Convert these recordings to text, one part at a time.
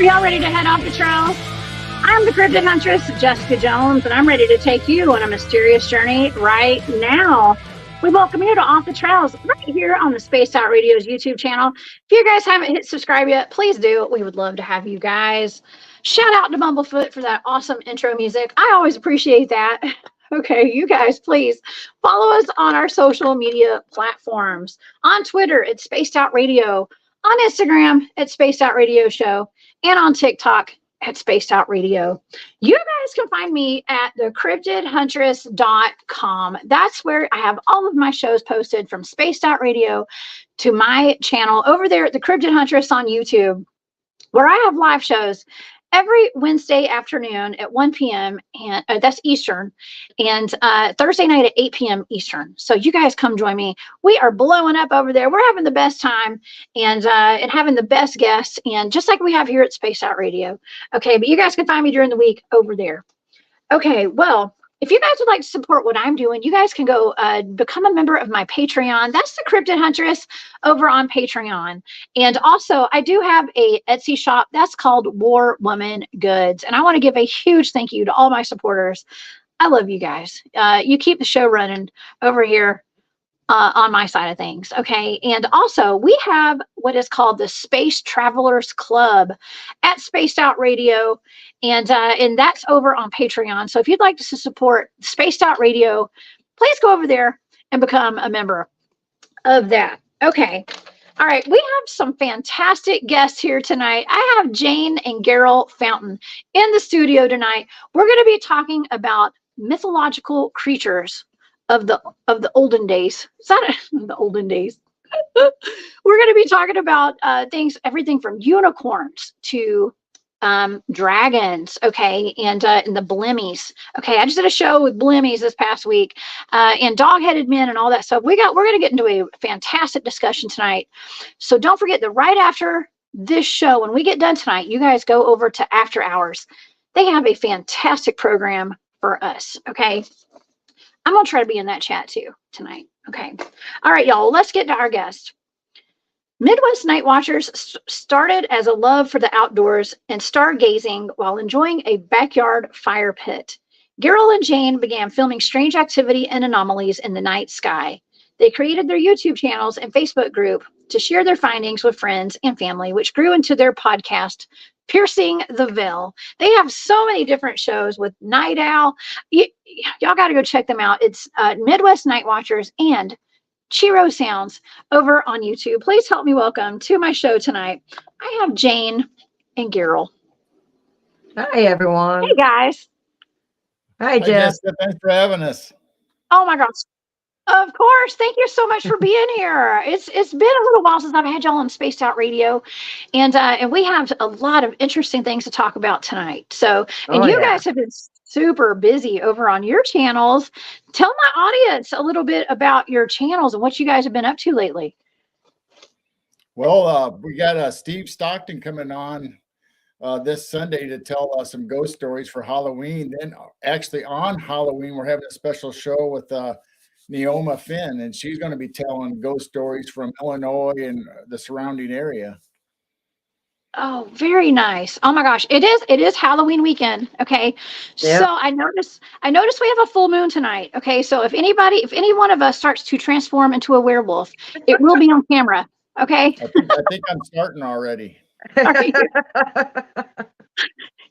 Are y'all ready to head off the trail? I'm the Cryptid Huntress, Jessica Jones, and I'm ready to take you on a mysterious journey right now. We welcome you to Off the Trails right here on the Spaced Out Radio's YouTube channel. If you guys haven't hit subscribe yet, please do. We would love to have you guys. Shout out to BUMBLEFOOT for that awesome intro music. I always appreciate that. Okay, you guys, please follow us on our social media platforms. On Twitter, it's Spaced Out Radio. On Instagram, it's Spaced Out Radio Show. And on TikTok, at Spaced Out Radio. You guys can find me at thecryptidhuntress.com. That's where I have all of my shows posted, from Spaced Out Radio to my channel over there at the Cryptid Huntress on YouTube, where I have live shows every Wednesday afternoon at 1 p.m. and that's Eastern, and Thursday night at 8 p.m. Eastern. So you guys come join me. We are blowing up over there. We're having the best time and having the best guests, and just like we have here at Spaced Out Radio. Okay, but you guys can find me during the week over there. Okay, well, if you guys would like to support what I'm doing, you guys can go become a member of my Patreon. That's the Cryptid Huntress over on Patreon. And also, I do have a Etsy shop that's called War Woman Goods. And I want to give a huge thank you to all my supporters. I love you guys. You keep the show running over here on my side of things. Okay. And also, we have what is called the Space Travelers Club at Spaced Out Radio. And that's over on Patreon. So if you'd like to support Spaced Out Radio, please go over there and become a member of that. Okay. All right. We have some fantastic guests here tonight. I have Jane and Geryl Fountain in the studio tonight. We're going to be talking about mythological creatures of the olden days. It's not the olden days. We're going to be talking about everything from unicorns to dragons, okay, and the blimmies. Okay, I just did a show with blimmies this past week, and dog-headed men and all that stuff. We're going to get into a fantastic discussion tonight. So don't forget that right after this show, when we get done tonight, you guys go over to After Hours. They have a fantastic program for us. Okay, I'm gonna try to be in that chat too tonight. Okay, all right, y'all. Let's get to our guest. Midwest Night Watchers started as a love for the outdoors and stargazing while enjoying a backyard fire pit. Geryl and Jane began filming strange activity and anomalies in the night sky. They created their YouTube channels and Facebook group to share their findings with friends and family, which grew into their podcast, Piercing the Veil. They have so many different shows with Night Owl. Y'all got to go check them out. It's Midwest Night Watchers and Chiro Sounds over on YouTube. Please help me welcome to my show tonight. I have Jane and Geryl. Hi, everyone. Hey, guys. Hi, Jess. Thanks for having us. Oh, my gosh. Of course. Thank you so much for being here. It's been a little while since I've had y'all on Spaced Out Radio, and we have a lot of interesting things to talk about tonight. So, and you guys have been super busy over on your channels. Tell my audience a little bit about your channels and what you guys have been up to lately. Well, we got Steve Stockton coming on this Sunday to tell some ghost stories for Halloween. Then actually on Halloween, we're having a special show with Neoma Finn, and she's going to be telling ghost stories from Illinois and the surrounding area. Oh, very nice. Oh my gosh. It is Halloween weekend. Okay. Yep. So I noticed we have a full moon tonight. Okay. So if any one of us starts to transform into a werewolf, it will be on camera. Okay. I think I'm starting already.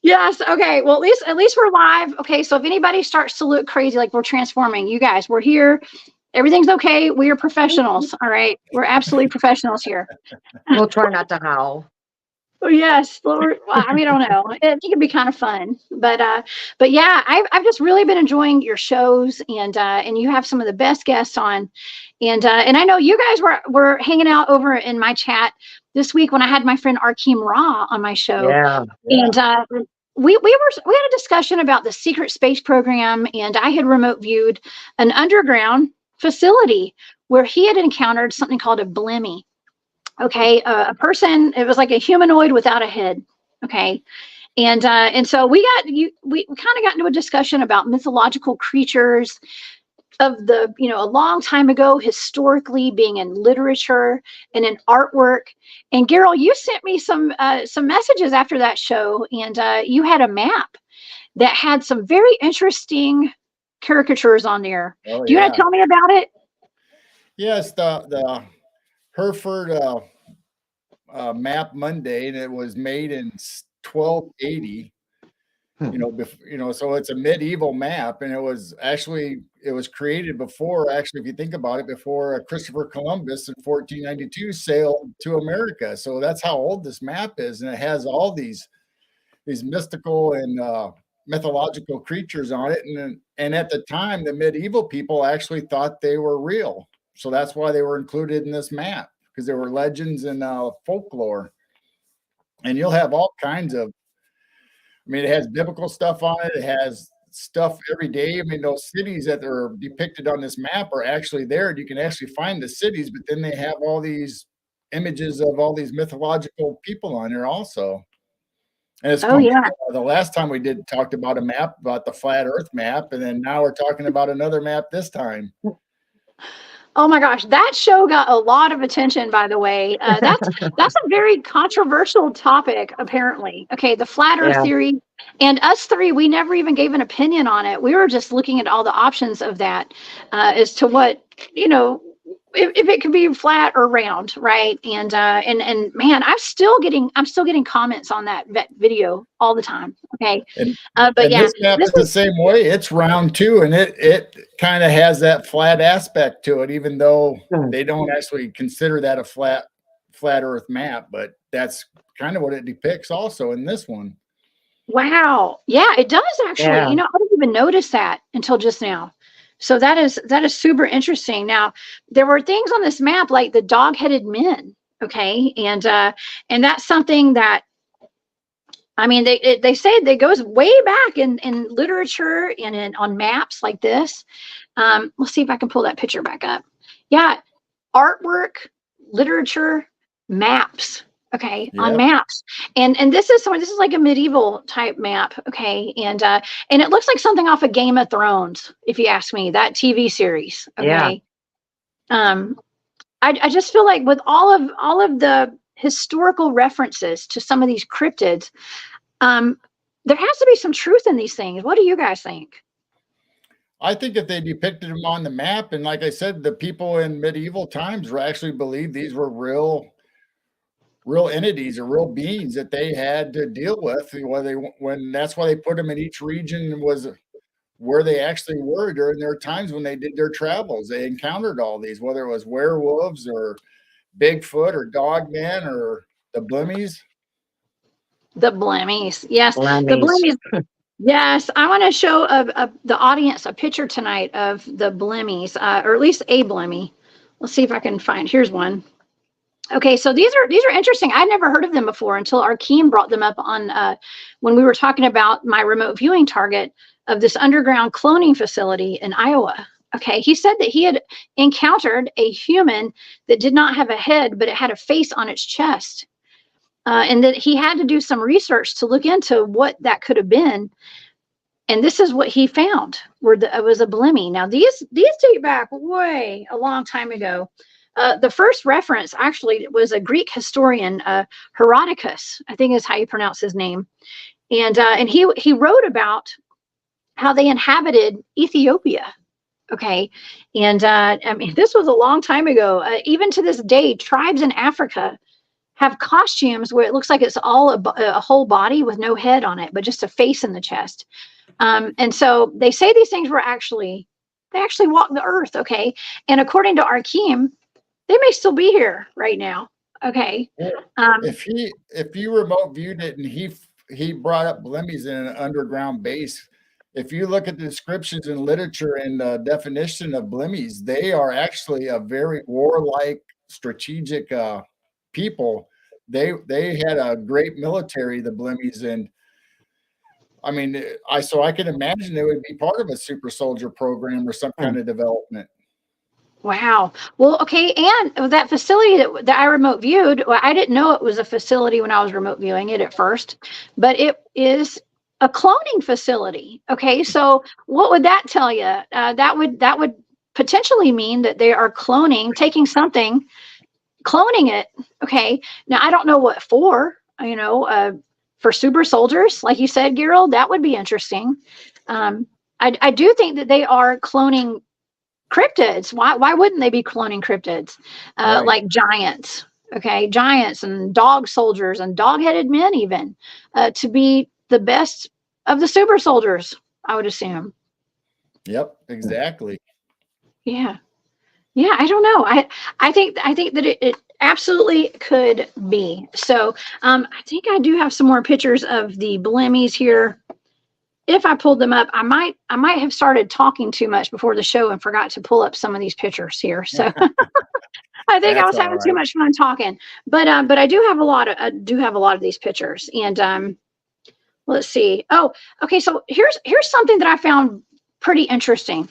Yes. Okay. Well, at least we're live. Okay. So if anybody starts to look crazy, like we're transforming, you guys, we're here. Everything's okay. We are professionals. All right. We're absolutely professionals here. We'll try not to howl. Oh, yes, Lord. Well, I mean, I don't know. It can be kind of fun, but yeah, I've just really been enjoying your shows, and you have some of the best guests on, and I know you guys were hanging out over in my chat this week when I had my friend Arkeem Ra on my show. Yeah. And we had a discussion about the secret space program, and I had remote viewed an underground facility where he had encountered something called a blimmy. Okay, a person, it was like a humanoid without a head. Okay, and so we kind of got into a discussion about mythological creatures of the, a long time ago, historically being in literature and in artwork. And Geryl, you sent me some messages after that show, and you had a map that had some very interesting caricatures on there. Oh, Do you want to tell me about it? Yes, the Hereford map Monday, and it was made in 1280. So it's a medieval map, and it was created before, actually, if you think about it, before Christopher Columbus in 1492 sailed to America. So that's how old this map is, and it has all these mystical and mythological creatures on it. And at the time, the medieval people actually thought they were real. So that's why they were included in this map, because there were legends and folklore. And you'll have all kinds of, it has biblical stuff on it. It has stuff every day. Those cities that are depicted on this map are actually there. And you can actually find the cities, but then they have all these images of all these mythological people on there also. And it's funny, the last time we talked about a map, about the flat earth map, and then now we're talking about another map this time. Oh my gosh, that show got a lot of attention, by the way. That's a very controversial topic, apparently. Okay, the flat earth theory, and us three, we never even gave an opinion on it. We were just looking at all the options of that as to what, if it could be flat or round, right? And man, I'm still getting comments on that video all the time. Okay, but this map is the same way. It's round too, and it kind of has that flat aspect to it, even though they don't actually consider that a flat Earth map. But that's kind of what it depicts also in this one. Wow, yeah, it does actually. Yeah. I didn't even notice that until just now. So that is super interesting. Now, there were things on this map like the dog-headed men, okay? And that's something that, they say that goes way back in literature and on maps like this. We'll see if I can pull that picture back up. Yeah, artwork, literature, maps. Okay, on maps, and this is like a medieval type map. Okay, and it looks like something off of Game of Thrones, if you ask me, that TV series. Okay, I just feel like with all of the historical references to some of these cryptids, there has to be some truth in these things. What do you guys think? I think if they depicted them on the map, and like I said, the people in medieval times actually believed these were real entities or real beings that they had to deal with. When that's why they put them in each region, was where they actually were during their times when they did their travels. They encountered all these, whether it was werewolves or Bigfoot or Dogman or the Blimmies. The Blimmies, yes, Blimmies. The Blimmies. Yes, I want to show the audience a picture tonight of the Blimmies, or at least a Blimmy. Let's see if I can find. Here's one. Okay, so these are interesting. I'd never heard of them before until Arkeem brought them up on when we were talking about my remote viewing target of this underground cloning facility in Iowa. Okay, he said that he had encountered a human that did not have a head, but it had a face on its chest, and that he had to do some research to look into what that could have been. And this is what he found, it was a Blimmy. Now these date back way a long time ago. The first reference actually was a Greek historian, Herodotus, I think is how you pronounce his name. And he wrote about how they inhabited Ethiopia. Okay. And this was a long time ago. Even to this day, tribes in Africa have costumes where it looks like it's all a whole body with no head on it, but just a face in the chest. And so they say these things were they actually walked the earth. Okay. And according to Arkeem, they may still be here right now. Okay. If you remote viewed it and he brought up Blimmies in an underground base, if you look at the descriptions in literature and the definition of Blimmies, they are actually a very warlike, strategic people. They had a great military, the Blimmies, and I can imagine they would be part of a super soldier program or some kind of development. Wow. Well, okay. And that facility that I remote viewed, well, I didn't know it was a facility when I was remote viewing it at first, but it is a cloning facility. Okay. So what would that tell you? That would potentially mean that they are taking something, cloning it. Okay. Now, I don't know what for, for super soldiers, like you said, Geryl, that would be interesting. I do think that they are cloning cryptids. Why wouldn't they be cloning cryptids? Right. Like giants, okay, giants and dog soldiers and dog-headed men even, to be the best of the super soldiers, I would assume. Yep, exactly. Yeah. Yeah, I don't know. I think that it absolutely could be. So I think I do have some more pictures of the blimmies here. If I pulled them up, I might have started talking too much before the show and forgot to pull up some of these pictures here. So I think I was having too much fun talking. But I do have a lot of these pictures. And let's see. Oh, okay. So here's something that I found pretty interesting.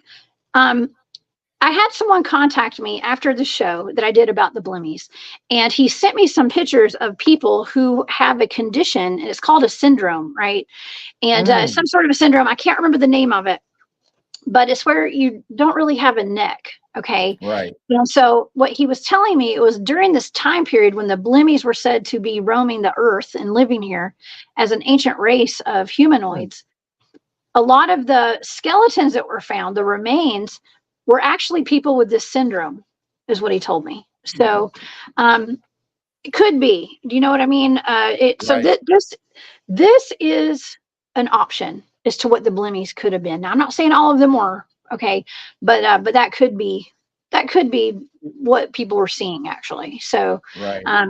I had someone contact me after the show that I did about the blimmies, and he sent me some pictures of people who have a condition, and it's called a syndrome, right? And some sort of a syndrome. I can't remember the name of it, but it's where you don't really have a neck, okay? Right. And so what he was telling me, it was during this time period when the blimmies were said to be roaming the earth and living here as an ancient race of humanoids. A lot of the skeletons that were found, the remains, were actually people with this syndrome, is what he told me. So it could be. Do you know what I mean? So this is an option as to what the blimmies could have been. Now, I'm not saying all of them were, okay, but that could be what people were seeing actually. So right.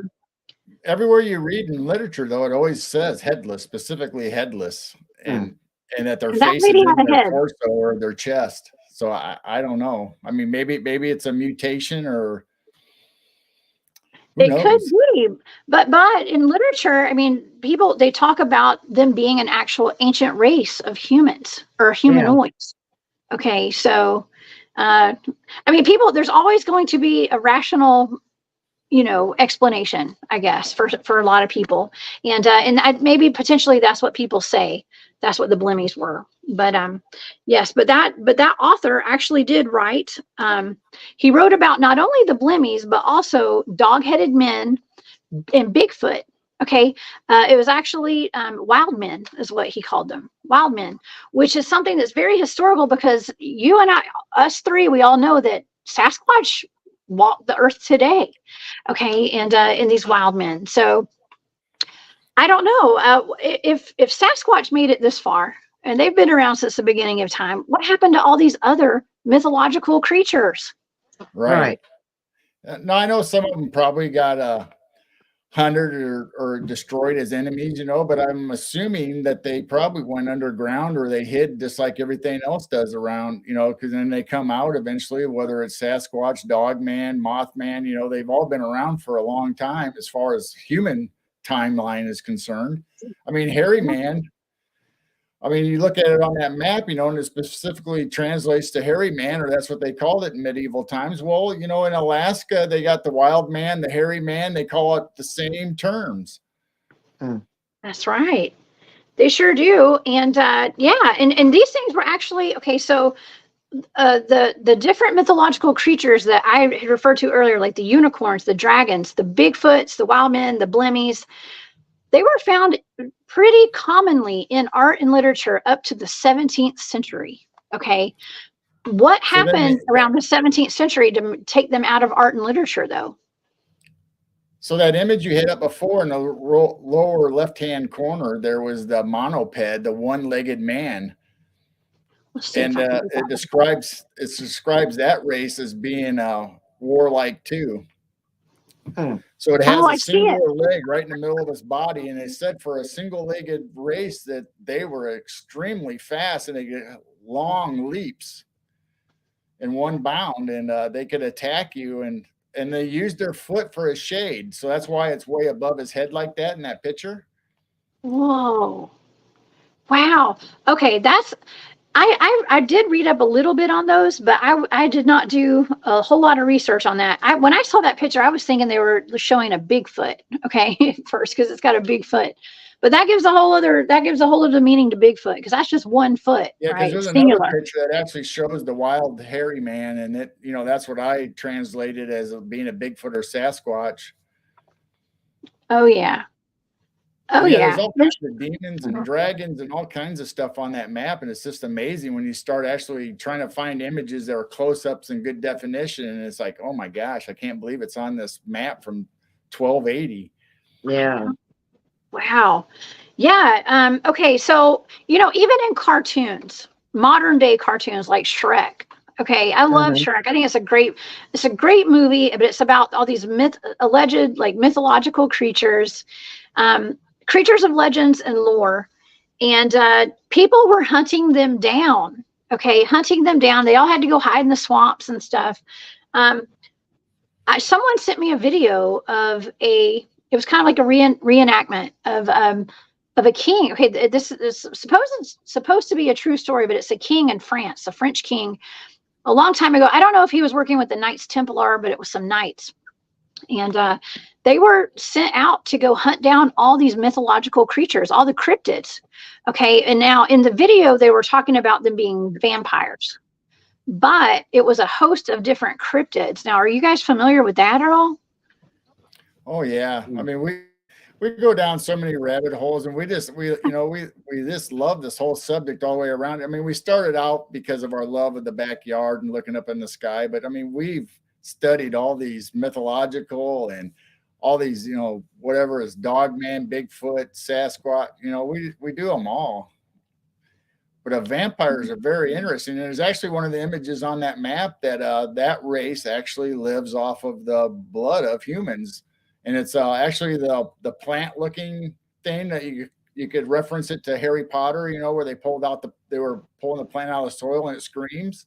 Everywhere you read in literature, though, it always says headless, specifically headless, and that their face is in their torso or their chest. So I don't know. I mean, maybe it's a mutation, or who knows? Could be, but in literature, I mean, people, they talk about them being an actual ancient race of humans or humanoids. Yeah. Okay, so I mean, there's always going to be a rational, explanation, I guess, for a lot of people, and maybe potentially that's what people say. That's what the blimmies were. But yes, but that author actually did write. He wrote about not only the blimmies, but also dog-headed men and Bigfoot. Okay, it was actually wild men is what he called them, wild men, which is something that's very historical because you and us three, we all know that Sasquatch walk the earth today. Okay, and in these wild men. So I don't know if Sasquatch made it this far, and they've been around since the beginning of time. What happened to all these other mythological creatures? Right. Now, I know some of them probably got hunted or destroyed as enemies, but I'm assuming that they probably went underground or they hid just like everything else does around, because then they come out eventually, whether it's Sasquatch, Dogman, Mothman, they've all been around for a long time as far as human timeline is concerned. I mean, hairy man, I mean, you look at it on that map, and it specifically translates to hairy man, or that's what they called it in medieval times. Well, in Alaska, they got the wild man, the hairy man, they call it the same terms. That's right. They sure do. And and these things were actually, okay, so the different mythological creatures that I referred to earlier, like the unicorns, the dragons, the Bigfoots, the wild men, the blimmies, they were found pretty commonly in art and literature up to the 17th century. Okay. What happened around the 17th century to take them out of art and literature, though? So that image you hit up before in the lower left-hand corner, there was the monoped, the one-legged man. And it describes that race as being warlike too. So it has a singular leg right in the middle of its body, and they said for a single-legged race that they were extremely fast and they get long leaps in one bound, and they could attack you, and they used their foot for a shade. So that's why it's way above his head like that in that picture. Whoa! Wow. Okay, I did read up a little bit on those, but I did not do a whole lot of research on that. When I saw that picture, I was thinking they were showing a Bigfoot, okay, first, because it's got a big foot. but that gives a whole other meaning to Bigfoot, because that's just one foot, Yeah, because right? there's another Singular. picture that actually shows the wild hairy man, and it, you know, that's what I translated as being a Bigfoot or Sasquatch. Oh yeah. Oh Yeah, yeah. there's all kinds of demons and dragons and all kinds of stuff on that map, and it's just amazing when you start actually trying to find images that are close-ups and good definition, and it's like, oh my gosh, I can't believe it's on this map from 1280. Yeah. Wow. Yeah. Okay. So, even in cartoons, modern day cartoons like Shrek. Okay. I love Shrek. I think it's a great movie, but it's about all these alleged like mythological creatures, creatures of legends and lore. And people were hunting them down. Okay. Hunting them down. They all had to go hide in the swamps and stuff. Someone sent me a video of it was kind of like a reenactment of a king. Okay, this is supposed to be a true story, but it's a king in France, a French king, a long time ago. I don't know if he was working with the Knights Templar, but it was some knights, and they were sent out to go hunt down all these mythological creatures, all the cryptids. Okay, and now in the video they were talking about them being vampires, but it was a host of different cryptids. Now, are you guys familiar with that at all? Oh yeah, I mean we go down so many rabbit holes, and we just love this whole subject all the way around. I mean, we started out because of our love of the backyard and looking up in the sky, but I mean, we've studied all these mythological and all these, whatever is Dogman, Bigfoot, Sasquatch, we do them all. But vampires are very interesting. And there's actually one of the images on that map that that race actually lives off of the blood of humans. And it's actually the plant looking thing that you could reference it to Harry Potter, where they were pulling the plant out of the soil and it screams.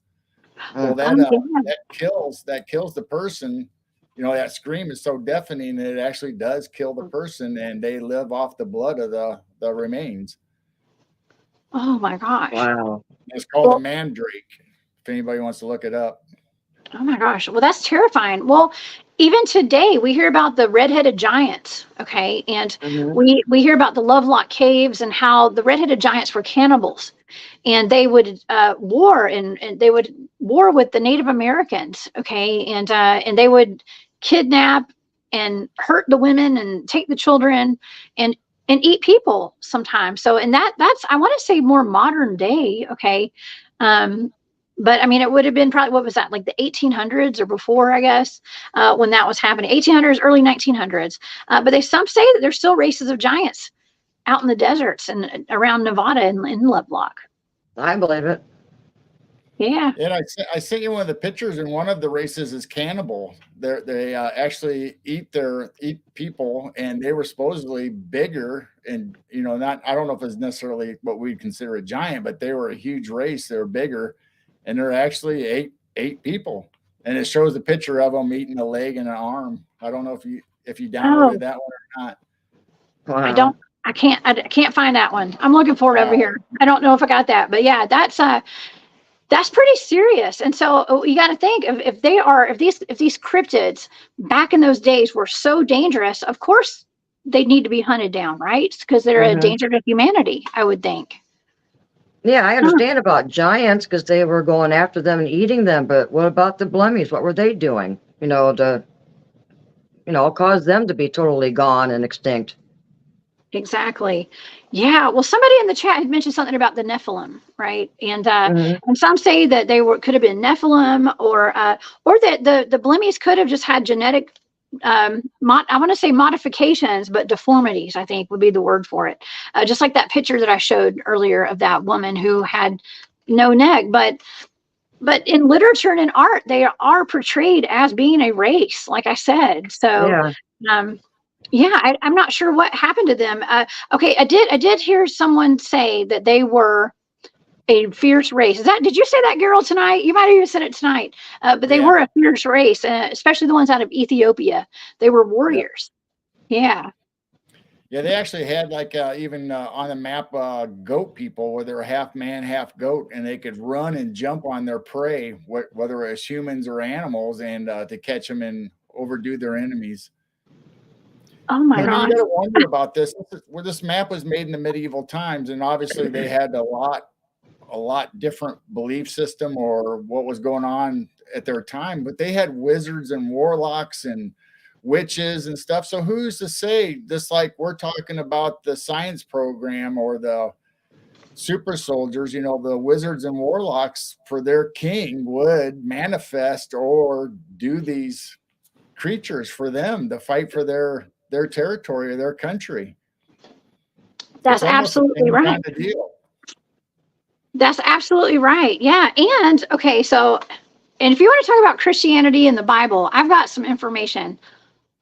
Well, that kills the person. That scream is so deafening that it actually does kill the person, and they live off the blood of the remains. Oh my gosh. Wow. It's called the mandrake, if anybody wants to look it up. Oh my gosh. Well, that's terrifying. Well, even today we hear about the red-headed giants. Okay. And we hear about the Lovelock caves and how the red-headed giants were cannibals, and they would war and they would war with the Native Americans. Okay. And they would kidnap and hurt the women and take the children and eat people sometimes. So, and that's, I want to say more modern day. Okay. But I mean, it would have been probably, what was that, like the 1800s or before, I guess, when that was happening, 1800s, early 1900s. But some say that there's still races of giants out in the deserts and around Nevada and in Lovelock. I believe it. Yeah. And I sent you one of the pictures, and one of the races is cannibal. They actually eat people, and they were supposedly bigger, and I don't know if it's necessarily what we'd consider a giant, but they were a huge race. They were bigger, and they're actually ate people, and it shows a picture of them eating a leg and an arm. I don't know if you downloaded that one or not. Wow. I can't find that one. I'm looking for it over here. I don't know if I got that, but yeah, that's pretty serious. And so you got to think, if these cryptids back in those days were so dangerous, of course they need to be hunted down, right? Because they're a danger to humanity, I would think. Yeah, I understand about giants because they were going after them and eating them. But what about the blummies? What were they doing? To cause them to be totally gone and extinct. Exactly. Yeah. Well, somebody in the chat had mentioned something about the Nephilim, right? And some say that they could have been Nephilim, or that the Blimmies could have just had genetic, I want to say modifications, but deformities, I think would be the word for it. Just like that picture that I showed earlier of that woman who had no neck, but in literature and in art, they are portrayed as being a race, like I said. So, yeah, I'm not sure what happened to them. Okay, I did hear someone say that they were a fierce race. Did you say that, Geryl, tonight? You might have even said it tonight. But they were a fierce race, especially the ones out of Ethiopia. They were warriors. Yeah. Yeah, they actually had even on the map goat people, where they were half man, half goat, and they could run and jump on their prey, whether it's humans or animals, and to catch them and overdo their enemies. Oh my You God. got to wonder about this. Where this map was made in the medieval times, and obviously they had a lot different belief system or what was going on at their time, but they had wizards and warlocks and witches and stuff. So who's to say, just like we're talking about the science program or the super soldiers, the wizards and warlocks for their king would manifest or do these creatures for them to fight for their territory or their country. That's absolutely right. Kind of deal. That's absolutely right. Yeah. And okay, so, and if you want to talk about Christianity and the Bible, I've got some information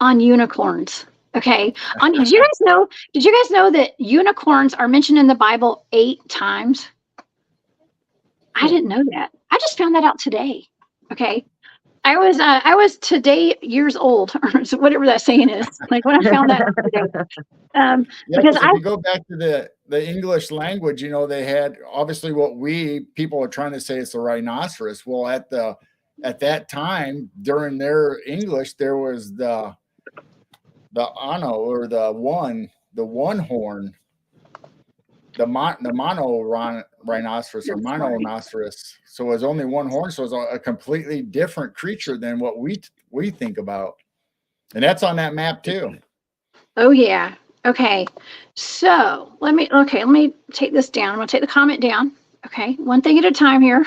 on unicorns. Okay. Did you guys know that unicorns are mentioned in the Bible 8 times? I didn't know that. I just found that out today. Okay. I was today years old, or whatever that saying is. Like when I found that today. Because if you go back to the English language, they had obviously what people are trying to say is the rhinoceros. Well, at that time during their English, there was the ano, or the one horn, the mono rhinoceros or monoceros. So it was only one horn. So it was a completely different creature than what we think about. And that's on that map too. Oh yeah. Okay. So let me take this down. I'm going to take the comment down. Okay. One thing at a time here.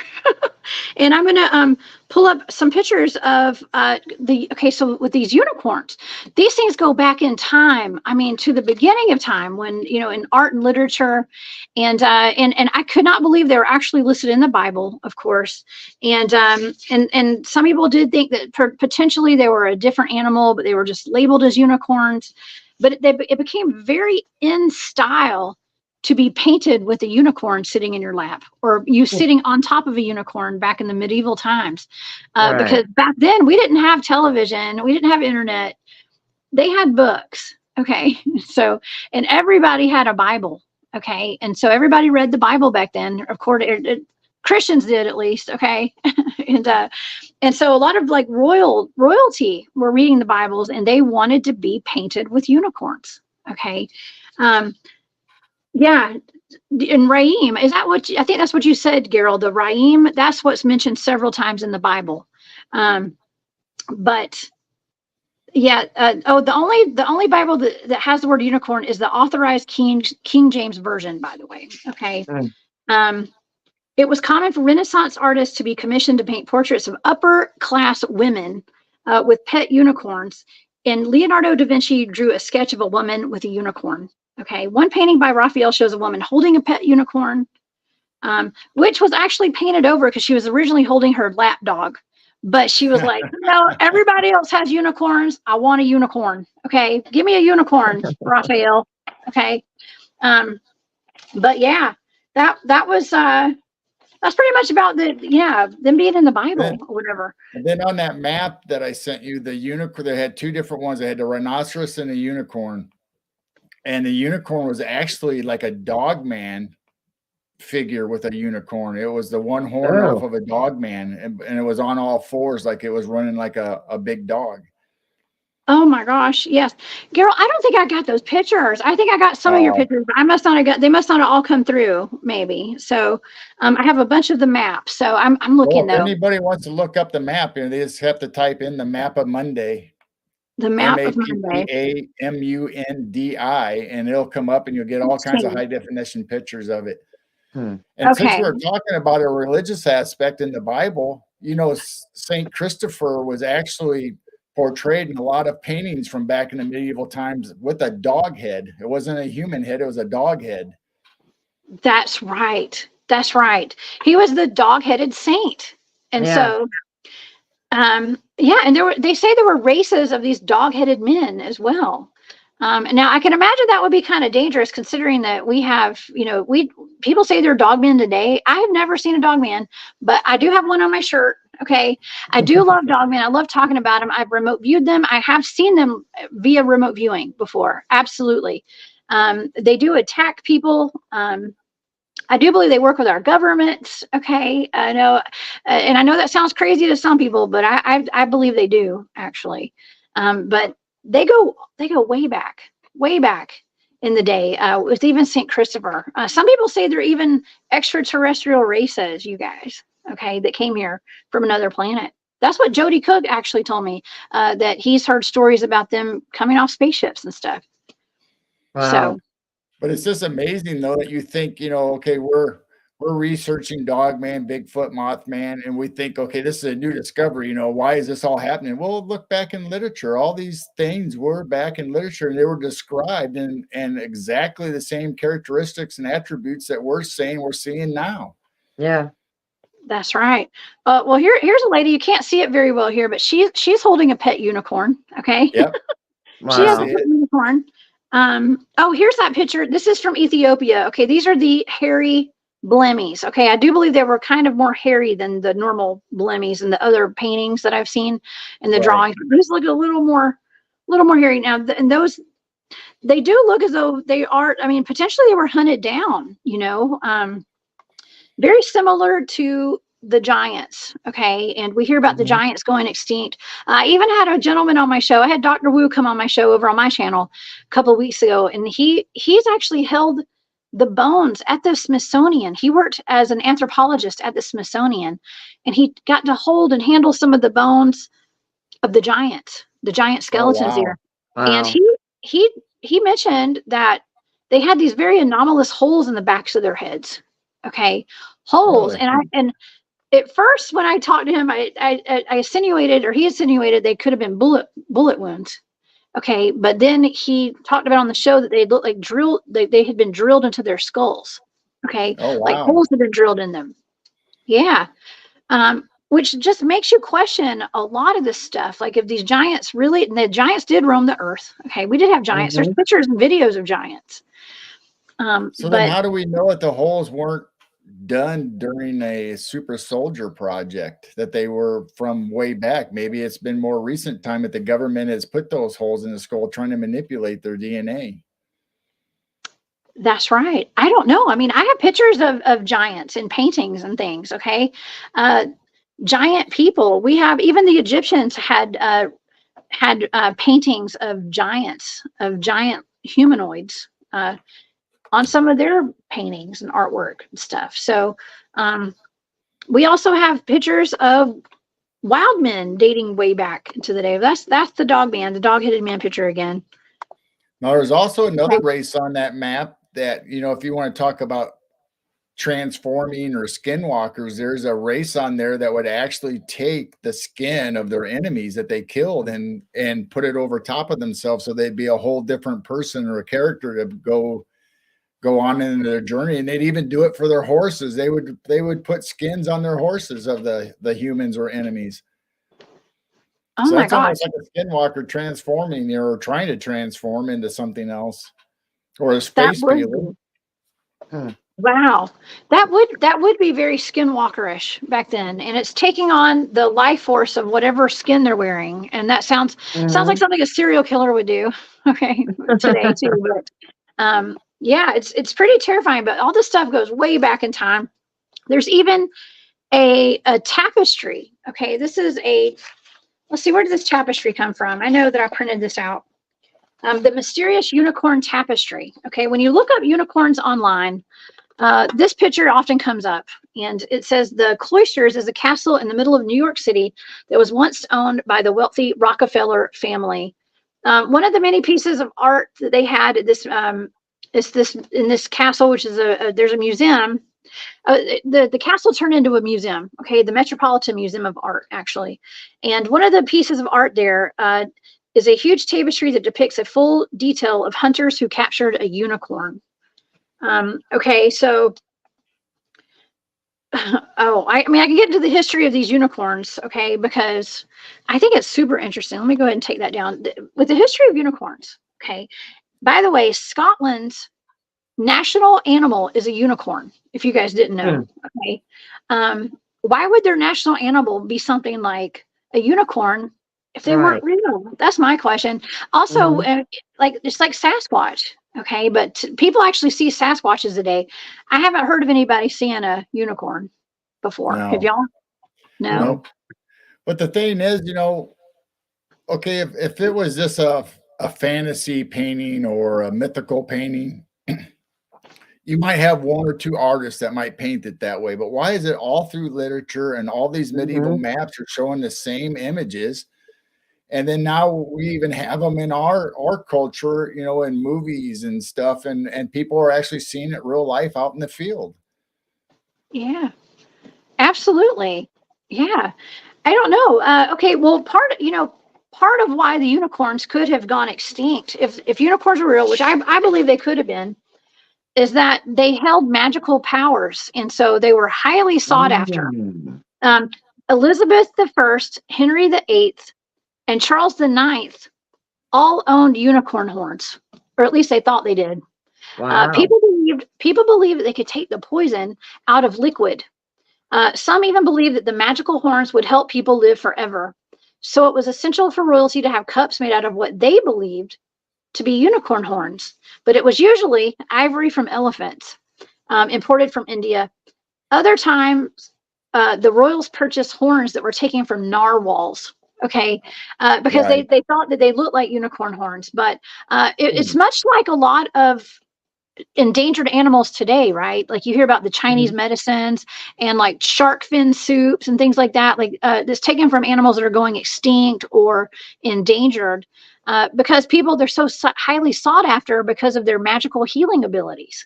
And I'm going to pull up some pictures of so with these unicorns, these things go back in time. I mean, to the beginning of time when, in art and literature, and I could not believe they were actually listed in the Bible, of course. And some people did think that potentially they were a different animal, but they were just labeled as unicorns. But it became very in style to be painted with a unicorn sitting in your lap, or you sitting on top of a unicorn back in the medieval times. Right. Because back then we didn't have television, we didn't have internet, they had books. Okay. So, and everybody had a Bible. Okay. And so everybody read the Bible back then. Of course, Christians did, at least. Okay. And so a lot of like royalty were reading the Bibles, and they wanted to be painted with unicorns. Okay. Yeah. And Raim, is that I think that's what you said, Geryl, the Raim, that's what's mentioned several times in the Bible. But yeah, the only Bible that has the word unicorn is the authorized King James Version, by the way. Okay. It was common for Renaissance artists to be commissioned to paint portraits of upper class women with pet unicorns. And Leonardo da Vinci drew a sketch of a woman with a unicorn. Okay, one painting by Raphael shows a woman holding a pet unicorn, which was actually painted over because she was originally holding her lap dog. But she was like, no, everybody else has unicorns. I want a unicorn. Okay, give me a unicorn, Raphael. Okay. But yeah, that was that's pretty much about them being in the Bible or whatever. And then on that map that I sent you, the unicorn, they had 2 different ones. They had the rhinoceros and the unicorn. And the unicorn was actually like a dog man figure with a unicorn. It was the one horn off of a dog man, and it was on all 4s, like it was running like a big dog. Oh my gosh, yes. Geryl, I don't think I got those pictures. I think I got some of your pictures, but they must not have all come through, maybe. So I have a bunch of the maps. So I'm looking, if though. anybody wants to look up the map, they just have to type in the map of Monday. The map of Monday. MAPPAMUNDI, and it'll come up, and you'll get all kinds of high definition pictures of it. And since we're talking about a religious aspect in the Bible, Saint Christopher was actually portrayed in a lot of paintings from back in the medieval times with a dog head. It wasn't a human head, it was a dog head. That's right. That's right. He was the dog-headed saint. And so and they say there were races of these dog-headed men as well. Now I can imagine that would be kind of dangerous, considering that we have, people say they're dog men today. I have never seen a dog man, but I do have one on my shirt. Okay. I do love dog men. I love talking about them. I've remote viewed them. I have seen them via remote viewing before. Absolutely. They do attack people. I do believe they work with our government. Okay. I know, and I know that sounds crazy to some people, but I believe they do, actually. But they go way back in the day, with even St. Christopher. Some people say they're even extraterrestrial races, you guys, okay, that came here from another planet. That's what Jody Cook actually told me, that he's heard stories about them coming off spaceships and stuff. Wow. So, But it's just amazing though that you think, okay, we're researching Dogman, Bigfoot, Mothman, and we think, okay, this is a new discovery. Why is this all happening? Well, look back in literature. All these things were back in literature, and they were described and exactly the same characteristics and attributes that we're seeing now. Yeah. that's right. Well, here's a lady. You can't see it very well here, but she's holding a pet unicorn. Okay. Yep. She has a Wow. pet unicorn. Oh, here's that picture. This is from Ethiopia. Okay, these are the hairy blemmies. Okay, I do believe they were kind of more hairy than the normal blemmies and the other paintings that I've seen in the Right. drawings. These look a little more hairy now. And those, they do look as though they are. I mean, potentially they were hunted down. Very similar to the giants. Okay, and we hear about the giants going extinct. I even had a gentleman on my show. I had Dr. Wu come on my show over on my channel a couple of weeks ago, and he's actually held the bones at the Smithsonian. He worked as an anthropologist at the Smithsonian, and he got to hold and handle some of the bones of the giant skeletons wow. here. Wow. And he mentioned that they had these very anomalous holes in the backs of their heads. Okay, holes. Really? And at first, when I talked to him, I insinuated, or he insinuated, they could have been bullet wounds. Okay, but then he talked about on the show that they looked like they had been drilled into their skulls. Okay, Oh, like wow. holes had been drilled in them. Yeah, which just makes you question a lot of this stuff. Like if these giants really, and the giants did roam the earth. Okay, we did have giants. There's pictures and videos of giants. So but then how do we know that the holes weren't done during a super soldier project, that they were from way back? Maybe it's been more recent time that the government has put those holes in the skull trying to manipulate their DNA. That's right. I don't know. I mean, I have pictures of giants and paintings and things. Okay. Giant people. We have, even the Egyptians had paintings of giant humanoids on some of their paintings and artwork and stuff. So we also have pictures of wild men dating way back into the day. That's the dog man, the dog-headed man picture again. Now, there's also another race on that map that, if you want to talk about transforming or skinwalkers, there's a race on there that would actually take the skin of their enemies that they killed and put it over top of themselves, so they'd be a whole different person or a character to go on into their journey. And they'd even do it for their horses. They would put skins on their horses of the humans or enemies. Oh So my that's God. almost like a skinwalker transforming or trying to transform into something else, or a space peeler. Wow, that would be very skinwalkerish back then, and it's taking on the life force of whatever skin they're wearing, and that sounds like something a serial killer would do. Okay, today too, but yeah, it's pretty terrifying. But all this stuff goes way back in time. There's even a tapestry. Okay, this is let's see, where did this tapestry come from? I know that I printed this out. The mysterious unicorn tapestry. Okay, when you look up unicorns online, this picture often comes up, and it says the Cloisters is a castle in the middle of New York City that was once owned by the wealthy Rockefeller family. One of the many pieces of art that they had at this is this in this castle, which is there's a museum. The castle turned into a museum. Okay, the Metropolitan Museum of Art, actually, and one of the pieces of art there is a huge tapestry that depicts a full detail of hunters who captured a unicorn. Okay, so, I mean, I can get into the history of these unicorns, okay, because I think it's super interesting. Let me go ahead and take that down. With the history of unicorns, okay, by the way, Scotland's national animal is a unicorn, if you guys didn't know, okay. Why would their national animal be something like a unicorn if they weren't real? That's my question. Also, like, it's like Sasquatch. Okay, but people actually see Sasquatches today. I haven't heard of anybody seeing a unicorn before. No. Have y'all? No. Nope. But the thing is, okay, if it was just a fantasy painting or a mythical painting, you might have one or two artists that might paint it that way. But why is it all through literature and all these medieval Mm-hmm. maps are showing the same images? And then now we even have them in our culture, you know, in movies and stuff, and people are actually seeing it real life out in the field. Yeah, absolutely. Yeah. I don't know. Okay, well, part of why the unicorns could have gone extinct, if unicorns were real, which I believe they could have been, is that they held magical powers, and so they were highly sought after. Mm. Um, Elizabeth I, Henry VIII, and Charles IX all owned unicorn horns, or at least they thought they did. Wow. People believed that they could take the poison out of liquid. Some even believed that the magical horns would help people live forever. So it was essential for royalty to have cups made out of what they believed to be unicorn horns, but it was usually ivory from elephants, imported from India. Other times, the royals purchased horns that were taken from narwhals. Okay, because Right. they thought that they looked like unicorn horns, but it's Hmm. much like a lot of endangered animals today, right? Like you hear about the Chinese Mhm. medicines and like shark fin soups and things like that, like that's taken from animals that are going extinct or endangered, because they're so highly sought after because of their magical healing abilities.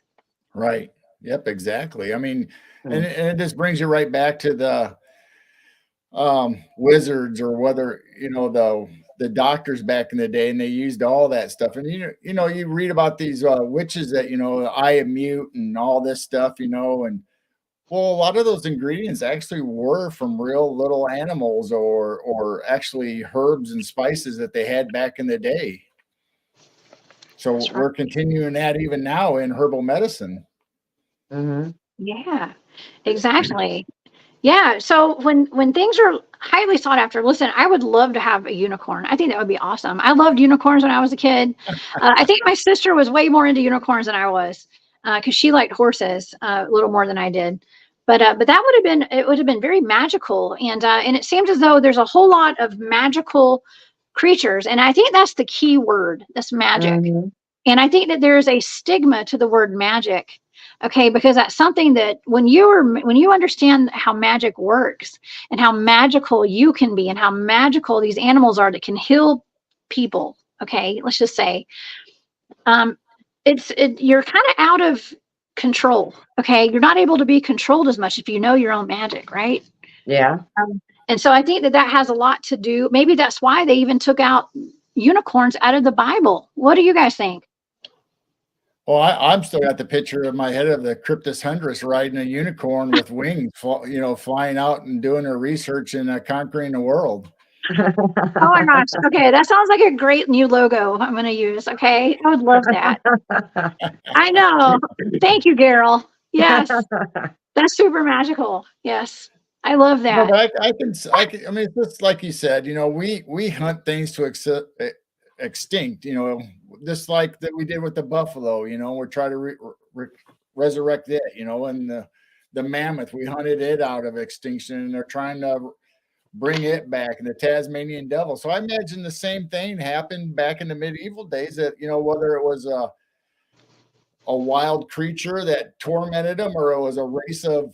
Right. Yep, exactly. I mean, Hmm. and it just brings you right back to the wizards, or whether, you know, the doctors back in the day, and they used all that stuff. And you read about these witches that, you know, eye of mute and all this stuff, you know, and well, a lot of those ingredients actually were from real little animals, or actually herbs and spices that they had back in the day. So That's right. we're continuing that even now in herbal medicine. Mhm. Yeah, exactly. Yeah. So when things are highly sought after, listen, I would love to have a unicorn. I think that would be awesome. I loved unicorns when I was a kid. I think my sister was way more into unicorns than I was, because she liked horses a little more than I did. But that would have been very magical, and it seems as though there's a whole lot of magical creatures, and I think that's the key word. That's magic. Mhm. And I think that there is a stigma to the word magic. Okay, because that's something that when you understand how magic works and how magical you can be and how magical these animals are that can heal people. Okay, let's just say, um, you're kind of out of control. Okay, you're not able to be controlled as much if you know your own magic, right? Yeah. And so I think that that has a lot to do. Maybe that's why they even took out unicorns out of the Bible. What do you guys think? Well, I'm still got the picture in my head of the Cryptidhuntress riding a unicorn with wings, you know, flying out and doing her research and conquering the world. Oh my gosh. Okay, that sounds like a great new logo I'm going to use. Okay, I would love that. I know. Thank you, Geryl. Yes, that's super magical. Yes, I love No, that. but I mean, it's just like you said, you know, we hunt things to extinct, you know, just like that we did with the buffalo, you know, we're trying to resurrect it, you know, and the mammoth, we hunted it out of extinction, and they're trying to bring it back, and the Tasmanian devil. So I imagine the same thing happened back in the medieval days, that, you know, whether it was a wild creature that tormented them, or it was a race of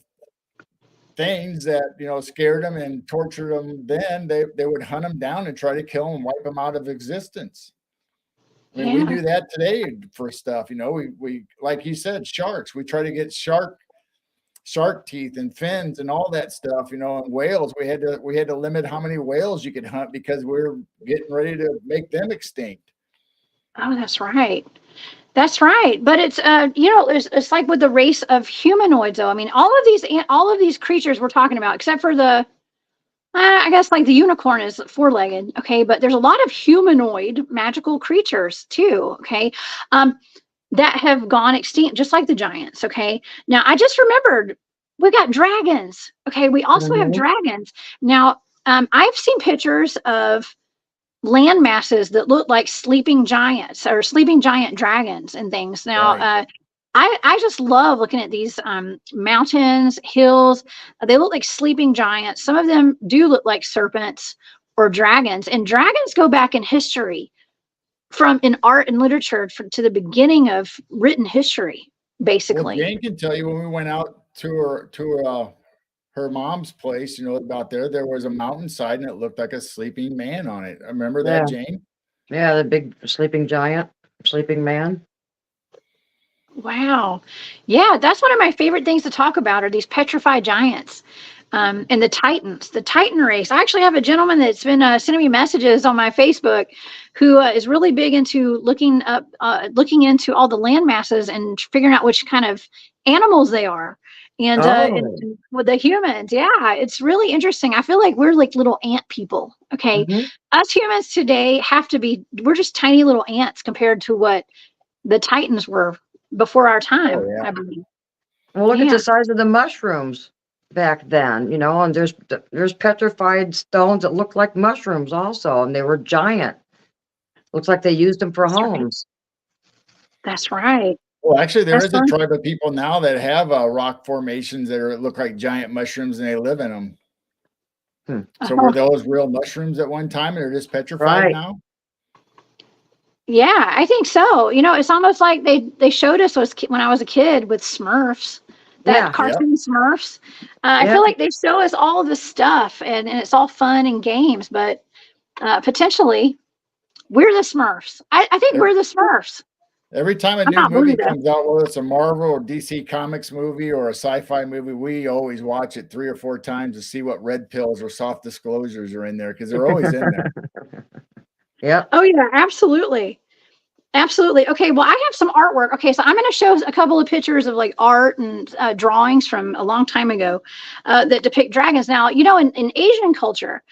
things that, you know, scared them and tortured them, then they would hunt them down and try to kill them and wipe them out of existence. I mean, we Yeah. do that today for stuff, you know, we like you said, sharks, we try to get shark teeth and fins and all that stuff, you know, and whales, we had to limit how many whales you could hunt because we're getting ready to make them extinct. Oh, that's right. That's right. But it's like with the race of humanoids, though. I mean, all of these creatures we're talking about, except for I guess like the unicorn is four-legged. Okay, but there's a lot of humanoid magical creatures too. Okay, um, that have gone extinct, just like the giants. Okay, now I just remembered we got dragons. Okay, we also have Mhm. dragons. Now, I've seen pictures of land masses that look like sleeping giants or sleeping giant dragons and things. Now, Right. I just love looking at these mountains, hills. They look like sleeping giants. Some of them do look like serpents, or dragons. And dragons go back in history from in art and literature to the beginning of written history, basically. Well, Jane can tell you when we went out to her mom's place, about there was a mountainside and it looked like a sleeping man on it. Remember that, Jane? Yeah, the big sleeping giant, sleeping man. Wow. Yeah, that's one of my favorite things to talk about are these petrified giants. And the Titans, the Titan race. I actually have a gentleman that's been sending me messages on my Facebook who is really big into looking into all the land masses and figuring out which kind of animals they are. And with the humans, yeah, it's really interesting. I feel like we're like little ant people. Okay. Us humans today we're just tiny little ants compared to what the Titans were before our time, I believe. Well, look at the size of the mushrooms back then, and there's petrified stones that look like mushrooms also, and they were giant. Looks like they used them for homes. That's right. Well, actually, there is a tribe of people now that have rock formations that look like giant mushrooms, and they live in them. So were those real mushrooms at one time, and they're just petrified now? Yeah, I think so. It's almost like they showed us when I was a kid with Smurfs, that cartoon Smurfs. I feel like they show us all of this stuff, and it's all fun and games, but potentially we're the Smurfs. I think we're the Smurfs. Every time a new movie comes out, whether it's a Marvel or DC Comics movie or a sci-fi movie, we always watch it 3 or 4 times to see what red pills or soft disclosures are in there, because they're always in there. Yeah. Oh yeah, absolutely. Absolutely. Okay, well, I have some artwork. Okay, so I'm going to show a couple of pictures of like art and drawings from a long time ago that depict dragons. Now, in Asian culture,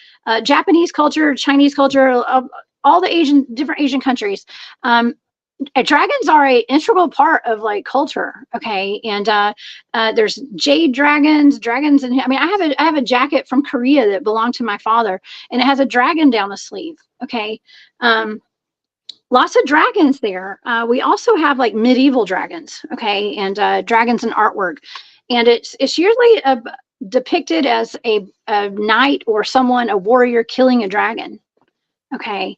Japanese culture, Chinese culture, all the different Asian countries, dragons are an integral part of like culture. Okay, and there's jade dragons, and I have a jacket from Korea that belonged to my father, and it has a dragon down the sleeve. Okay. Lots of dragons there. We also have like medieval dragons, okay, and dragons in artwork, and it's usually depicted as a knight or a warrior killing a dragon, okay.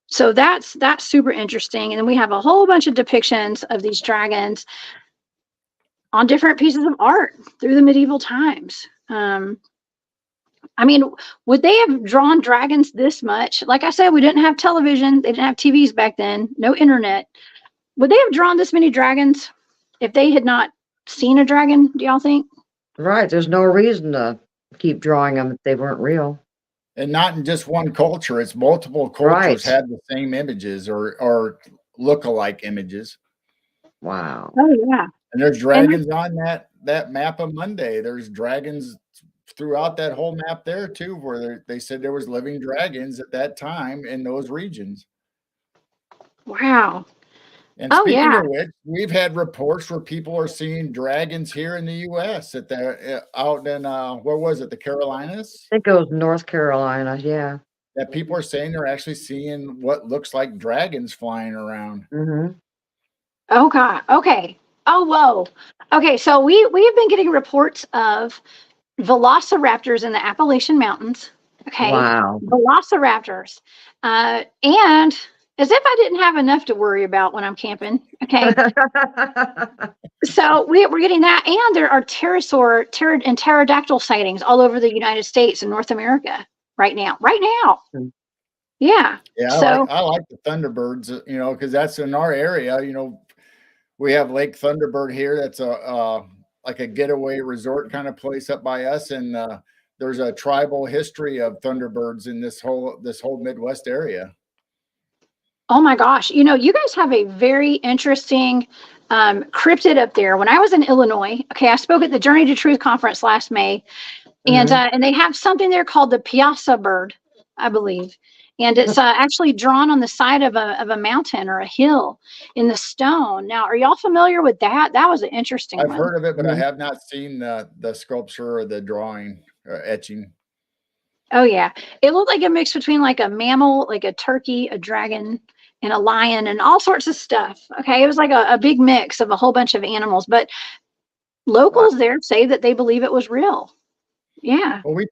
So that's super interesting, and then we have a whole bunch of depictions of these dragons on different pieces of art through the medieval times. Would they have drawn dragons this much? Like I said, we didn't have television. They didn't have TVs back then. No internet. Would they have drawn this many dragons if they had not seen a dragon, do y'all think? Right. There's no reason to keep drawing them if they weren't real. And not in just one culture. It's multiple cultures had the same images or look-alike images. Wow. Oh, yeah. And there's dragons on that map of Monday. There's dragons throughout that whole map there too, where they said there was living dragons at that time in those regions. Wow. And speaking of which, we've had reports where people are seeing dragons here in the U.S. out in where was it, the Carolinas? I think it was North Carolina. Yeah. That people are saying they're actually seeing what looks like dragons flying around. Oh God. Okay. Oh whoa. Okay. So we have been getting reports of velociraptors in the Appalachian Mountains. Okay. Wow. Velociraptors. And as if I didn't have enough to worry about when I'm camping. Okay. So we're getting that. And there are pterosaur and pterodactyl sightings all over the United States and North America right now. Yeah. Yeah. So I like the Thunderbirds, because that's in our area. We have Lake Thunderbird here. That's like a getaway resort kind of place up by us. And there's a tribal history of Thunderbirds in this whole Midwest area. Oh my gosh. You guys have a very interesting cryptid up there. When I was in Illinois, okay, I spoke at the Journey to Truth conference last May, and they have something there called the Piazza bird, I believe. And it's actually drawn on the side of a mountain or a hill in the stone. Now, are y'all familiar with that? That was an interesting one. I've heard of it, but I have not seen the sculpture or the drawing or etching. Oh, yeah. It looked like a mix between like a mammal, like a turkey, a dragon, and a lion, and all sorts of stuff. Okay. It was like a big mix of a whole bunch of animals, but locals there say that they believe it was real. Yeah. Well, we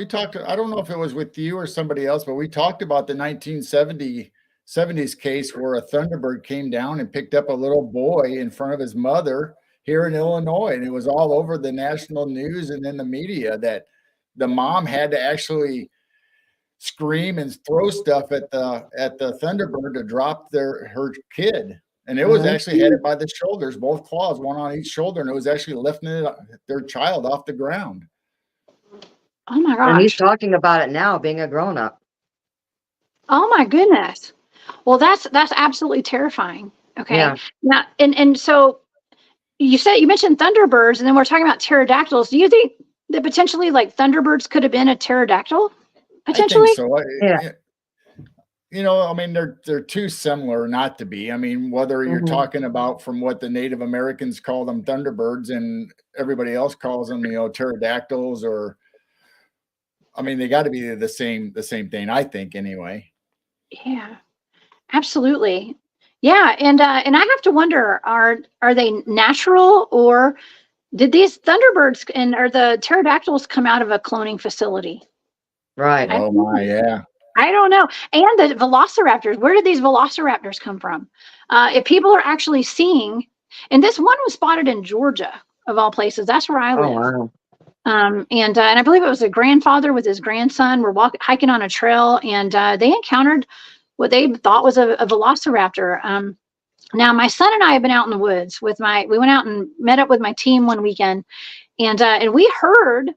talked, I don't know if it was with you or somebody else, but we talked about the 1970s case where a Thunderbird came down and picked up a little boy in front of his mother here in Illinois. And it was all over the national news and in the media that the mom had to actually scream and throw stuff at the Thunderbird to drop her kid. And it was actually had it by the shoulders, both claws, one on each shoulder, and it was actually lifting their child off the ground. Oh my And he's gosh. talking about it now, being a grown up. Oh my goodness. Well, that's absolutely terrifying. Okay. Yeah. Now, and so you mentioned Thunderbirds, and then we're talking about pterodactyls. Do you think that potentially like Thunderbirds could have been a pterodactyl? Potentially? I think so. Yeah. You know, I mean, they're too similar not to be. I mean, whether you're talking about from what the Native Americans call them Thunderbirds and everybody else calls them, you know, pterodactyls, or I mean, they got to be the same thing, I think, anyway. Yeah, absolutely. Yeah, and I have to wonder, are they natural, or did these Thunderbirds or the pterodactyls come out of a cloning facility? Right. I Oh don't know. my, yeah. I don't know. And the velociraptors, where did these velociraptors come from? If people are actually seeing, and this one was spotted in Georgia, of all places. That's where I live. Oh, wow. And I believe it was a grandfather with his grandson were hiking on a trail, and they encountered what they thought was a velociraptor. Now, my son and I have been out in the woods we went out and met up with my team one weekend, and we heard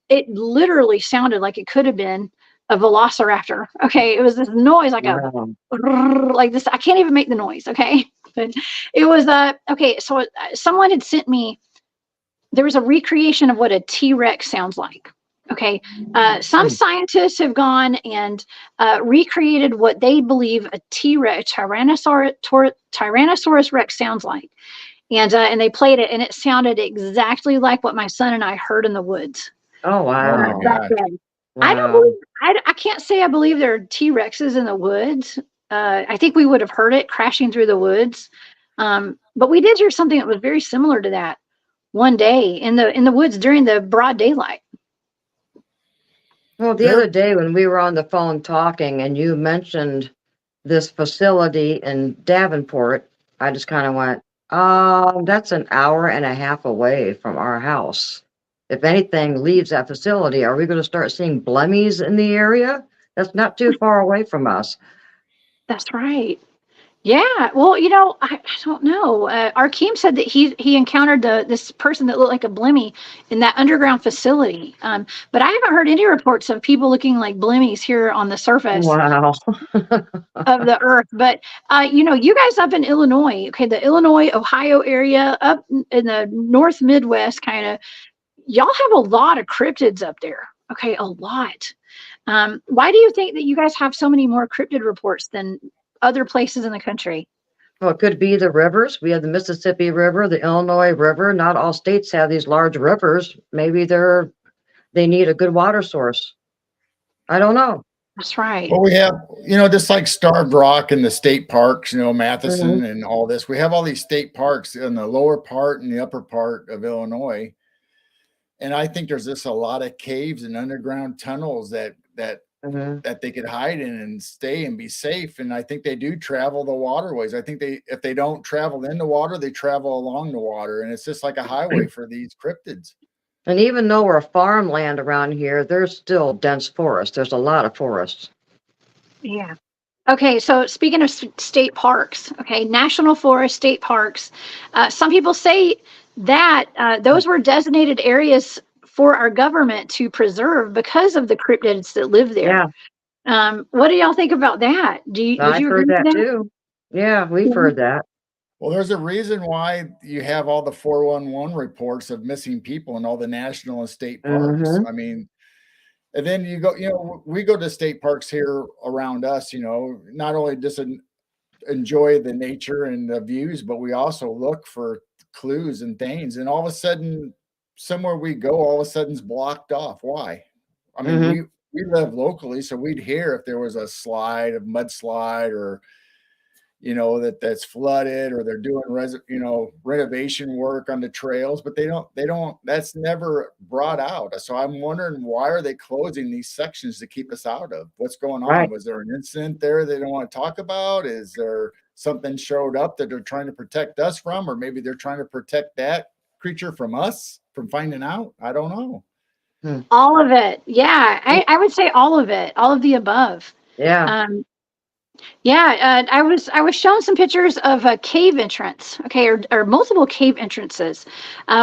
it literally sounded like it could have been a velociraptor. Okay. It was this noise like like this. I can't even make the noise. Okay. But it was, okay. So someone had sent me, there was a recreation of what a T-Rex sounds like. Okay. Some scientists have gone and recreated what they believe a T-Rex, Tyrannosaurus Rex sounds like. And they played it, and it sounded exactly like what my son and I heard in the woods. Oh, wow. Back then. Wow. I don't believe, I can't say I believe there are T-Rexes in the woods. I think we would have heard it crashing through the woods. But we did hear something that was very similar to that one day in the woods during the broad daylight. Well, the other day when we were on the phone talking and you mentioned this facility in Davenport, I just kind of went, that's an hour and a half away from our house. If anything leaves that facility, are we going to start seeing blemmies in the area? That's not too far away from us. That's right. Yeah. Well, I don't know. Arkeem said that he encountered this person that looked like a blemmy in that underground facility. But I haven't heard any reports of people looking like blemmies here on the surface Wow. of the earth. But you guys up in Illinois, okay, the Illinois, Ohio area, up in the North Midwest, kind of, y'all have a lot of cryptids up there. Okay, a lot. Why do you think that you guys have so many more cryptid reports than other places in the country? Well, it could be the rivers. We have the Mississippi River, the Illinois River. Not all states have these large rivers. Maybe they need a good water source. I don't know. That's right. Well, we have, just like Starved Rock and the state parks, Matheson and all this. We have all these state parks in the lower part and the upper part of Illinois. And I think there's just a lot of caves and underground tunnels that they could hide in and stay and be safe. And I think they do travel the waterways. I think if they don't travel in the water, they travel along the water. And it's just like a highway for these cryptids. And even though we're farmland around here, there's still dense forest. There's a lot of forests. Yeah. Okay, so speaking of state parks, okay, national forest, state parks, some people say that those were designated areas for our government to preserve because of the cryptids that live there. Yeah. What do y'all think about that? Would you agree with that too? Yeah, we've heard that. Well, there's a reason why you have all the 411 reports of missing people in all the national and state parks. I mean, and then you go, we go to state parks here around us, not only just enjoy the nature and the views, but we also look for clues and things. And all of a sudden, somewhere we go, all of a sudden is blocked off. Why? I mean, we live locally, so we'd hear if there was a mudslide or, that's flooded, or they're doing renovation work on the trails, but they don't that's never brought out. So I'm wondering, why are they closing these sections to keep us out of? What's going on? Right. Was there an incident there they don't want to talk about? Is there something showed up that they're trying to protect us from, or maybe they're trying to protect that creature from us from finding out? I don't know. All of it. Yeah, I would say all of it, all of the above. Yeah. I was shown some pictures of a cave entrance, okay, or multiple cave entrances,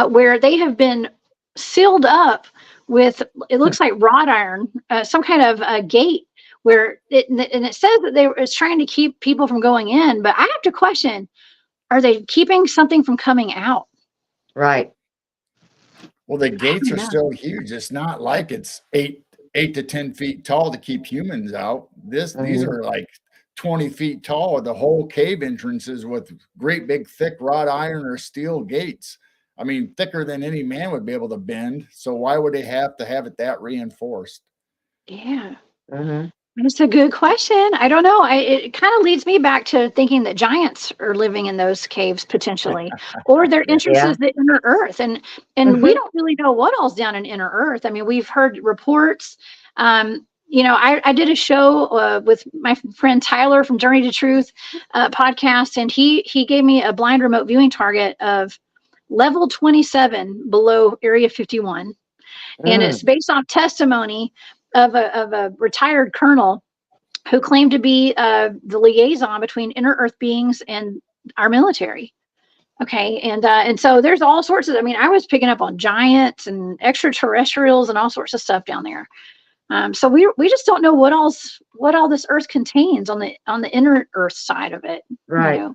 where they have been sealed up with, it looks like wrought iron, some kind of a gate, where it says that it's trying to keep people from going in, but I have to question, are they keeping something from coming out? Right. Well, the gates are still huge. It's not like it's 8 to 10 feet tall to keep humans out. These are like 20 feet tall, the whole cave entrances with great big thick wrought iron or steel gates. I mean, thicker than any man would be able to bend. So why would they have to have it that reinforced? Yeah. That's a good question. I don't know. It kind of leads me back to thinking that giants are living in those caves potentially, or their entrances to inner earth. And we don't really know what all's down in inner earth. I mean, we've heard reports. I did a show with my friend Tyler from Journey to Truth podcast, and he gave me a blind remote viewing target of level 27 below Area 51. And it's based on testimony of a retired colonel who claimed to be the liaison between inner earth beings and our military. Okay. And so there's all sorts of, I was picking up on giants and extraterrestrials and all sorts of stuff down there. So we just don't know what all this earth contains on the inner earth side of it. Right.